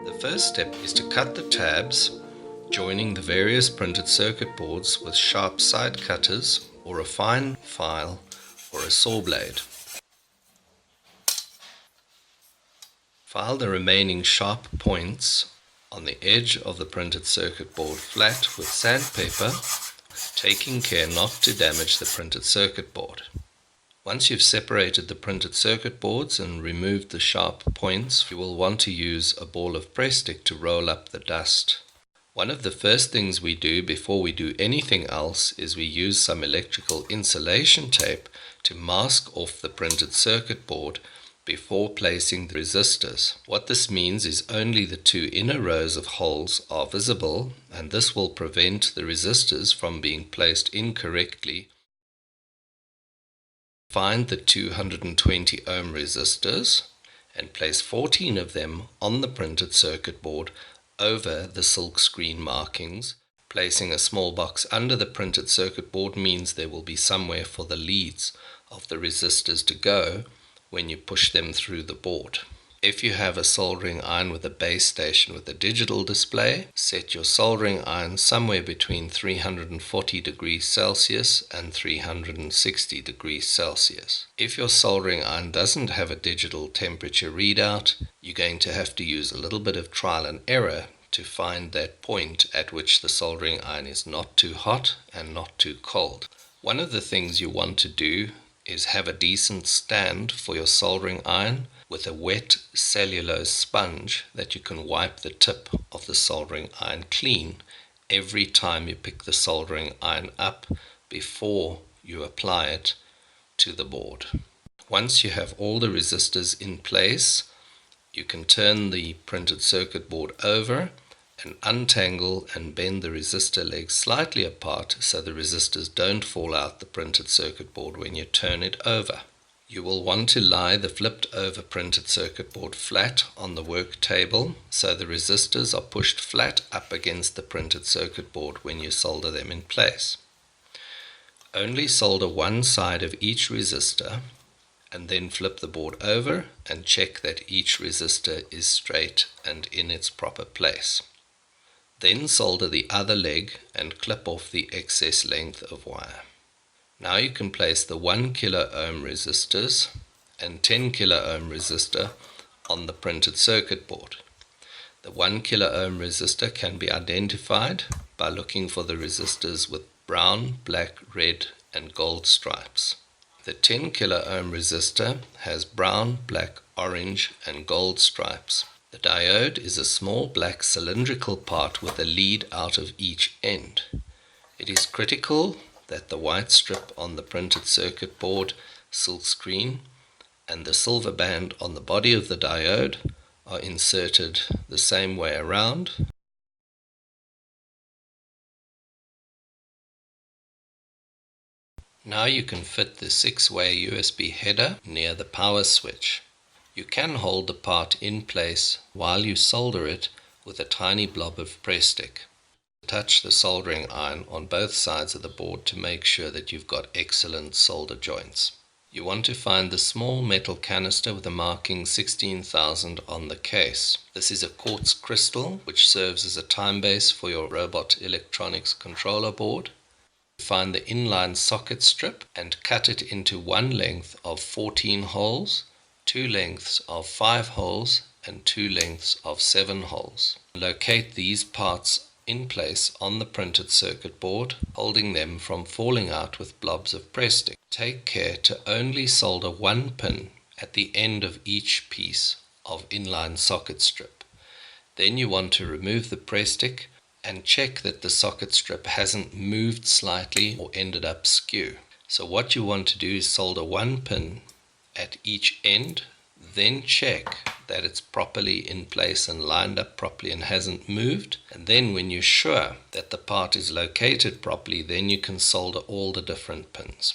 The first step is to cut the tabs, joining the various printed circuit boards with sharp side cutters or a fine file or a saw blade. File the remaining sharp points on the edge of the printed circuit board flat with sandpaper, taking care not to damage the printed circuit board. Once you've separated the printed circuit boards and removed the sharp points, you will want to use a ball of press stick to roll up the dust. One of the first things we do before we do anything else is we use some electrical insulation tape to mask off the printed circuit board before placing the resistors. What this means is only the two inner rows of holes are visible, and this will prevent the resistors from being placed incorrectly. Find the 220 ohm resistors and place 14 of them on the printed circuit board over the silk screen markings. Placing a small box under the printed circuit board means there will be somewhere for the leads of the resistors to go when you push them through the board. If you have a soldering iron with a base station with a digital display, set your soldering iron somewhere between 340 degrees Celsius and 360 degrees Celsius. If your soldering iron doesn't have a digital temperature readout, you're going to have to use a little bit of trial and error to find that point at which the soldering iron is not too hot and not too cold. One of the things you want to do is have a decent stand for your soldering iron with a wet cellulose sponge that you can wipe the tip of the soldering iron clean every time you pick the soldering iron up before you apply it to the board. Once you have all the resistors in place, you can turn the printed circuit board over and untangle and bend the resistor legs slightly apart so the resistors don't fall out the printed circuit board when you turn it over. You will want to lie the flipped over printed circuit board flat on the work table so the resistors are pushed flat up against the printed circuit board when you solder them in place. Only solder one side of each resistor and then flip the board over and check that each resistor is straight and in its proper place. Then solder the other leg and clip off the excess length of wire. Now you can place the 1 kilo ohm resistors and 10 kilo ohm resistor on the printed circuit board. The 1 kilo ohm resistor can be identified by looking for the resistors with brown, black, red and gold stripes. The 10 kilo ohm resistor has brown, black, orange and gold stripes. The diode is a small black cylindrical part with a lead out of each end. It is critical that the white strip on the printed circuit board, silk screen, and the silver band on the body of the diode are inserted the same way around. Now you can fit the 6-way USB header near the power switch. You can hold the part in place while you solder it with a tiny blob of press stick. Touch the soldering iron on both sides of the board to make sure that you've got excellent solder joints. You want to find the small metal canister with the marking 16,000 on the case. This is a quartz crystal which serves as a time base for your robot electronics controller board. Find the inline socket strip and cut it into one length of 14 holes, two lengths of 5 holes and two lengths of 7 holes. Locate these parts in place on the printed circuit board, holding them from falling out with blobs of press stick. Take care to only solder one pin at the end of each piece of inline socket strip. Then you want to remove the press stick and check that the socket strip hasn't moved slightly or ended up skew. So what you want to do is solder one pin at each end, then check that it's properly in place and lined up properly and hasn't moved, and then when you're sure that the part is located properly, then you can solder all the different pins.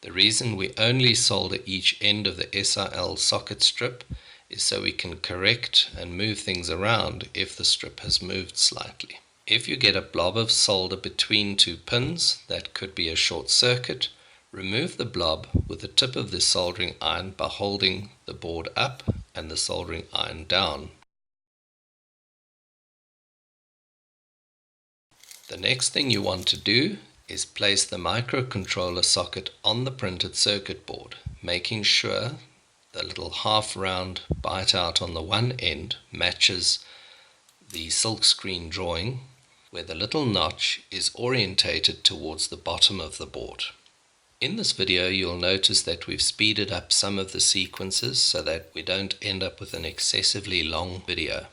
The reason we only solder each end of the SRL socket strip is so we can correct and move things around if the strip has moved slightly. If you get a blob of solder between two pins, that could be a short circuit. Remove the blob with the tip of the soldering iron by holding the board up and the soldering iron down. The next thing you want to do is place the microcontroller socket on the printed circuit board, making sure the little half round bite out on the one end matches the silkscreen drawing, where the little notch is orientated towards the bottom of the board. In this video you'll notice that we've speeded up some of the sequences so that we don't end up with an excessively long video.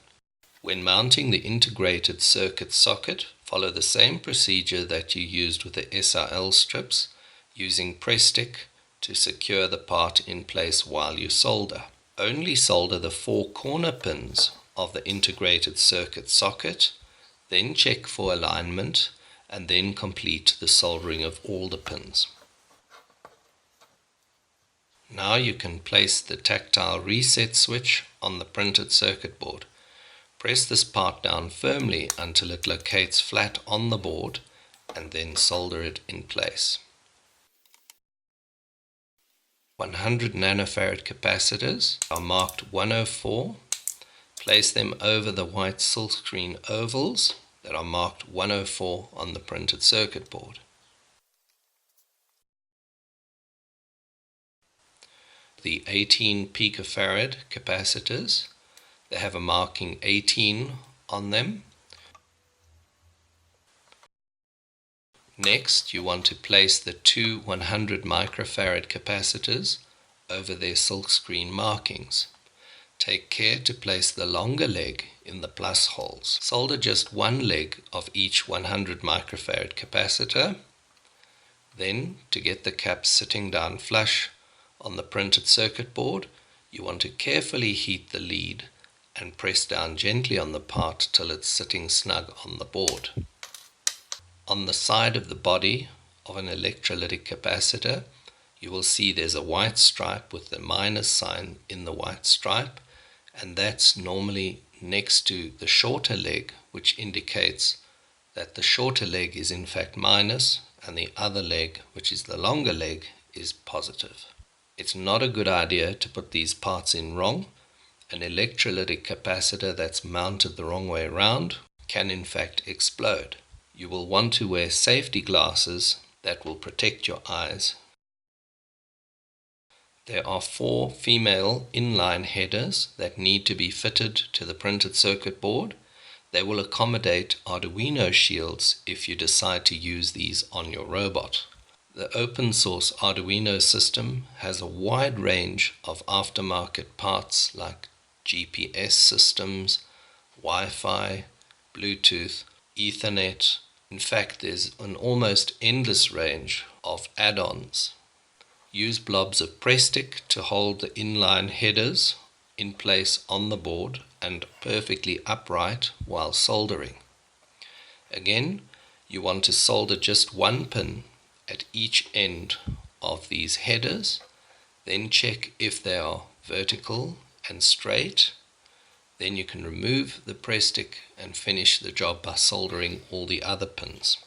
When mounting the integrated circuit socket, follow the same procedure that you used with the SRL strips, using press stick to secure the part in place while you solder. Only solder the 4 corner pins of the integrated circuit socket, then check for alignment, and then complete the soldering of all the pins. Now you can place the tactile reset switch on the printed circuit board. Press this part down firmly until it locates flat on the board, and then solder it in place. 100 nanofarad capacitors are marked 104. Place them over the white silkscreen ovals that are marked 104 on the printed circuit board. The 18 picofarad capacitors, they have a marking 18 on them. Next, you want to place the 2 100 microfarad capacitors over their silkscreen markings. Take care to place the longer leg in the plus holes. Solder just one leg of each 100 microfarad capacitor. Then, to get the caps sitting down flush on the printed circuit board, you want to carefully heat the lead and press down gently on the part till it's sitting snug on the board. On the side of the body of an electrolytic capacitor, you will see there's a white stripe with the minus sign in the white stripe, and that's normally next to the shorter leg, which indicates that the shorter leg is in fact minus and the other leg, which is the longer leg, is positive. It's not a good idea to put these parts in wrong. An electrolytic capacitor that's mounted the wrong way around can in fact explode. You will want to wear safety glasses that will protect your eyes. There are 4 female inline headers that need to be fitted to the printed circuit board. They will accommodate Arduino shields if you decide to use these on your robot. The open source Arduino system has a wide range of aftermarket parts like GPS systems, Wi-Fi, Bluetooth, Ethernet. In fact, there's an almost endless range of add-ons. Use blobs of press stick to hold the inline headers in place on the board and perfectly upright while soldering. Again, you want to solder just one pin at each end of these headers, then check if they are vertical and straight. Then you can remove the press stick and finish the job by soldering all the other pins.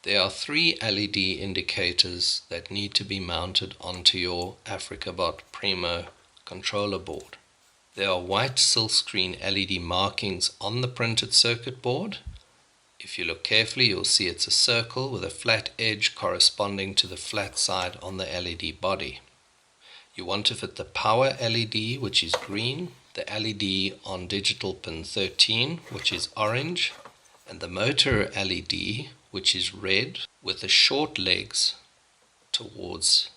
There are 3 LED indicators that need to be mounted onto your AfricaBot PRIMO controller board. There are white silkscreen LED markings on the printed circuit board. If you look carefully, you'll see it's a circle with a flat edge corresponding to the flat side on the LED body. You want to fit the power LED, which is green, the LED on digital pin 13, which is orange, and the motor LED, which is red, with the short legs towards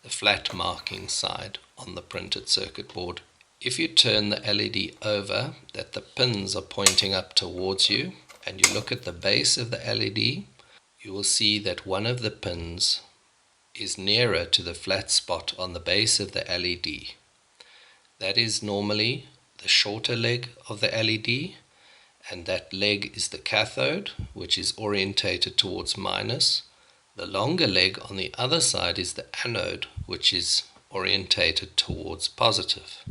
the flat marking side on the printed circuit board. If you turn the LED over, that the pins are pointing up towards you, and you look at the base of the LED, you will see that one of the pins is nearer to the flat spot on the base of the LED. That is normally the shorter leg of the LED, and that leg is the cathode, which is orientated towards minus. The longer leg on the other side is the anode, which is orientated towards positive.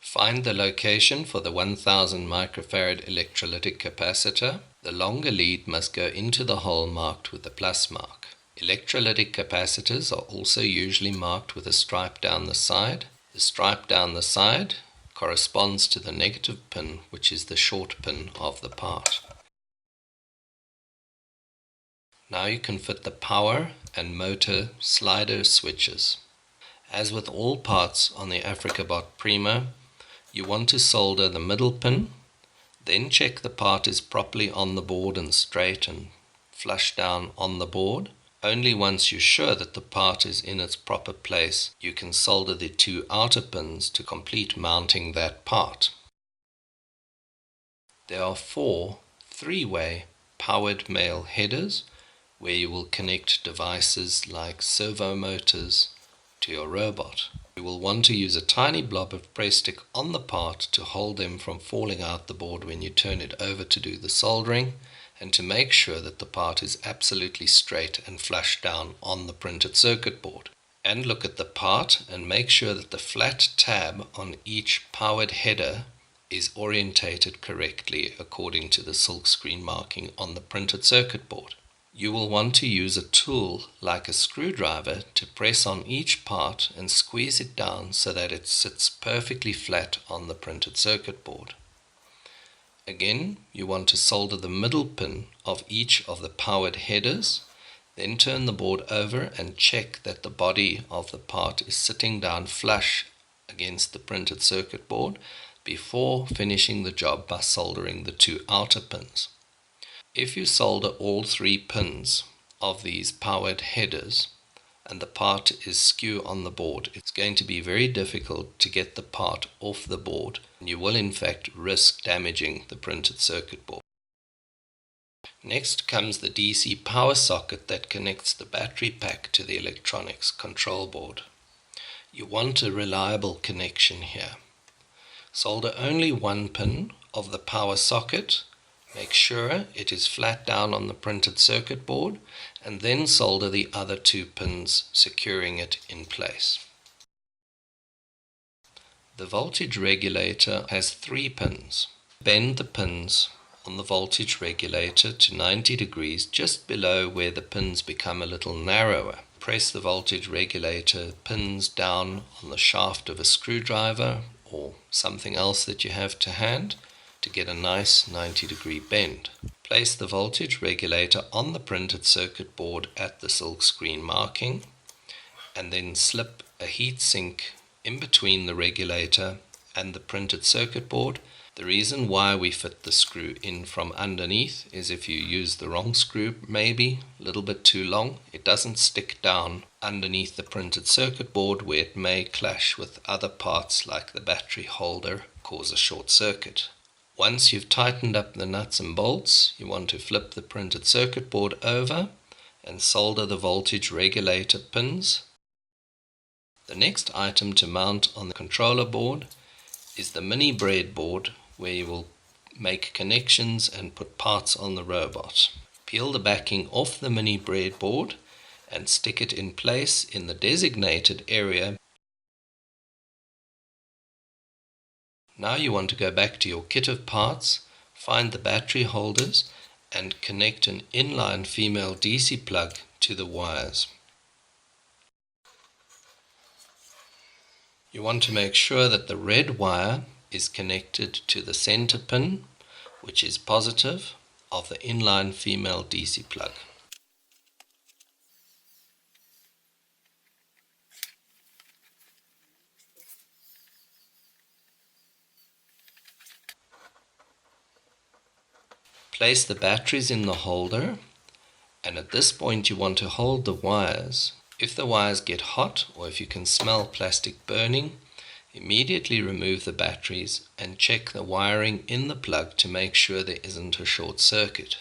Find the location for the 1000 microfarad electrolytic capacitor. The longer lead must go into the hole marked with the plus mark. Electrolytic capacitors are also usually marked with a stripe down the side. The stripe down the side corresponds to the negative pin, which is the short pin of the part. Now you can fit the power and motor slider switches. As with all parts on the AfricaBot PRIMO, you want to solder the middle pin, then check the part is properly on the board and straight and flush down on the board. Only once you're sure that the part is in its proper place, you can solder the two outer pins to complete mounting that part. There are 4 3-way powered male headers where you will connect devices like servo motors to your robot. You will want to use a tiny blob of press stick on the part to hold them from falling out the board when you turn it over to do the soldering, and to make sure that the part is absolutely straight and flush down on the printed circuit board. And look at the part and make sure that the flat tab on each powered header is orientated correctly according to the silkscreen marking on the printed circuit board. You will want to use a tool like a screwdriver to press on each part and squeeze it down so that it sits perfectly flat on the printed circuit board. Again, you want to solder the middle pin of each of the powered headers, then turn the board over and check that the body of the part is sitting down flush against the printed circuit board before finishing the job by soldering the 2 outer pins. If you solder all 3 pins of these powered headers and the part is skew on the board, it's going to be very difficult to get the part off the board, and you will in fact risk damaging the printed circuit board. Next comes the DC power socket that connects the battery pack to the electronics control board. You want a reliable connection here. Solder only 1 pin of the power socket. Make sure it is flat down on the printed circuit board, and then solder the other 2 pins, securing it in place. The voltage regulator has 3 pins. Bend the pins on the voltage regulator to 90 degrees just below where the pins become a little narrower. Press the voltage regulator pins down on the shaft of a screwdriver or something else that you have to hand to get a nice 90-degree bend. Place the voltage regulator on the printed circuit board at the silkscreen marking, and then slip a heat sink in between the regulator and the printed circuit board. The reason why we fit the screw in from underneath is if you use the wrong screw, maybe a little bit too long, it doesn't stick down underneath the printed circuit board where it may clash with other parts like the battery holder, cause a short circuit. Once you've tightened up the nuts and bolts, you want to flip the printed circuit board over and solder the voltage regulator pins. The next item to mount on the controller board is the mini breadboard, where you will make connections and put parts on the robot. Peel the backing off the mini breadboard and stick it in place in the designated area. Now you want to go back to your kit of parts, find the battery holders and connect an inline female DC plug to the wires. You want to make sure that the red wire is connected to the center pin, which is positive, of the inline female DC plug. Place the batteries in the holder, and at this point you want to hold the wires. If the wires get hot or if you can smell plastic burning, immediately remove the batteries and check the wiring in the plug to make sure there isn't a short circuit.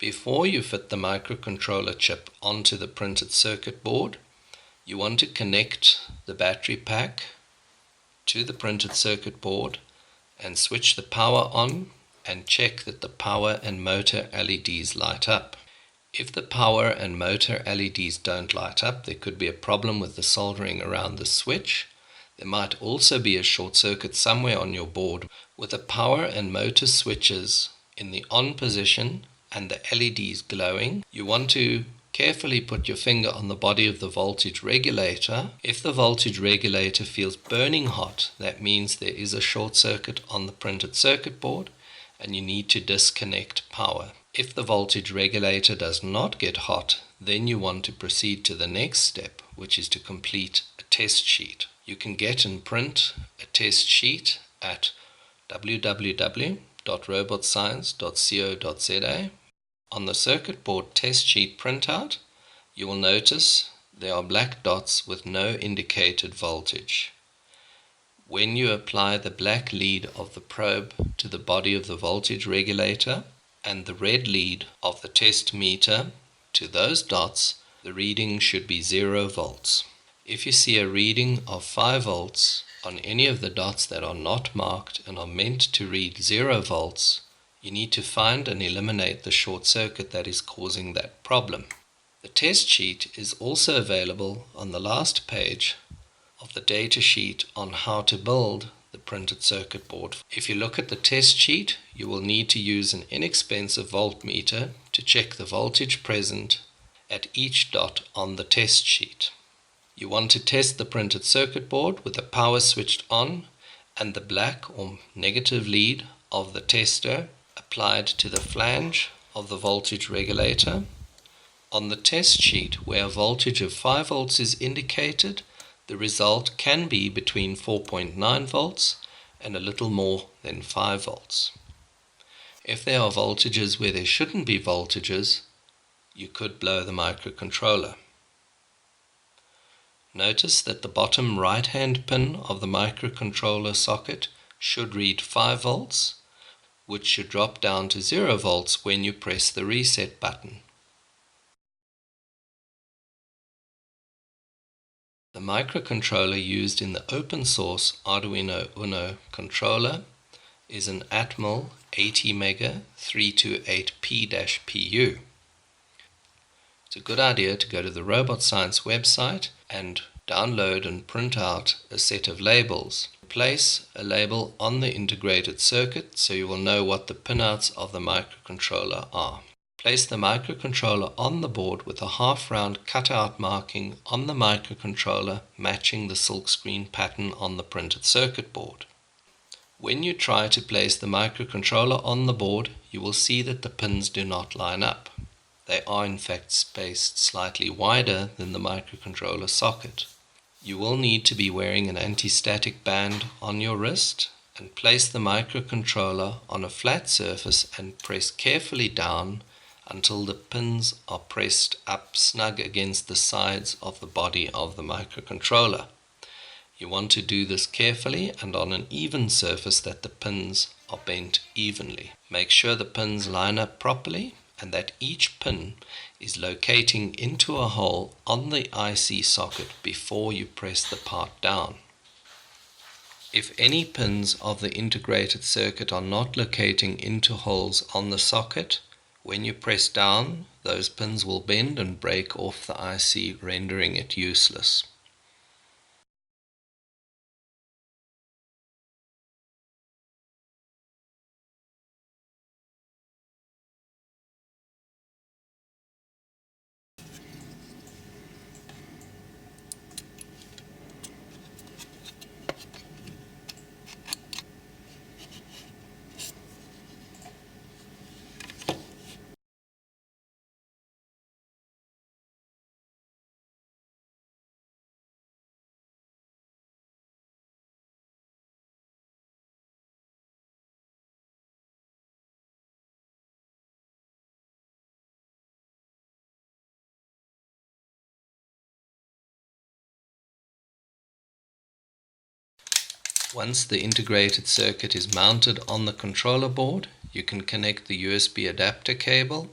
Before you fit the microcontroller chip onto the printed circuit board, you want to connect the battery pack to the printed circuit board and switch the power on and check that the power and motor LEDs light up. If the power and motor LEDs don't light up, there could be a problem with the soldering around the switch. There might also be a short circuit somewhere on your board. With the power and motor switches in the on position and the LEDs glowing, you want to Carefully put your finger on the body of the voltage regulator. If the voltage regulator feels burning hot, that means there is a short circuit on the printed circuit board and you need to disconnect power. If the voltage regulator does not get hot, then you want to proceed to the next step, which is to complete a test sheet. You can get and print a test sheet at www.robotscience.co.za. On the circuit board test sheet printout, you will notice there are black dots with no indicated voltage. When you apply the black lead of the probe to the body of the voltage regulator and the red lead of the test meter to those dots, the reading should be 0 volts. If you see a reading of 5 volts on any of the dots that are not marked and are meant to read 0 volts, you need to find and eliminate the short circuit that is causing that problem. The test sheet is also available on the last page of the data sheet on how to build the printed circuit board. If you look at the test sheet, you will need to use an inexpensive voltmeter to check the voltage present at each dot on the test sheet. You want to test the printed circuit board with the power switched on and the black or negative lead of the tester applied to the flange of the voltage regulator. On the test sheet, where a voltage of 5 volts is indicated, the result can be between 4.9 volts and a little more than 5 volts. If there are voltages where there shouldn't be voltages, you could blow the microcontroller. Notice that the bottom right-hand pin of the microcontroller socket should read 5 volts, which should drop down to 0 volts when you press the reset button. The microcontroller used in the open source Arduino UNO controller is an Atmel 80MB 328P-PU. It's a good idea to go to the Robot Science website and download and print out a set of labels. Place a label on the integrated circuit so you will know what the pinouts of the microcontroller are. Place the microcontroller on the board with a half-round cutout marking on the microcontroller matching the silkscreen pattern on the printed circuit board. When you try to place the microcontroller on the board, you will see that the pins do not line up. They are in fact spaced slightly wider than the microcontroller socket. You will need to be wearing an anti-static band on your wrist and place the microcontroller on a flat surface and press carefully down until the pins are pressed up snug against the sides of the body of the microcontroller. You want to do this carefully and on an even surface that the pins are bent evenly. Make sure the pins line up properly and that each pin is locating into a hole on the IC socket before you press the part down. If any pins of the integrated circuit are not locating into holes on the socket, when you press down, those pins will bend and break off the IC, rendering it useless. Once the integrated circuit is mounted on the controller board, you can connect the USB adapter cable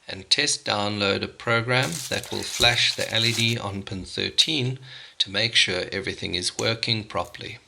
and test download a program that will flash the LED on pin 13 to make sure everything is working properly.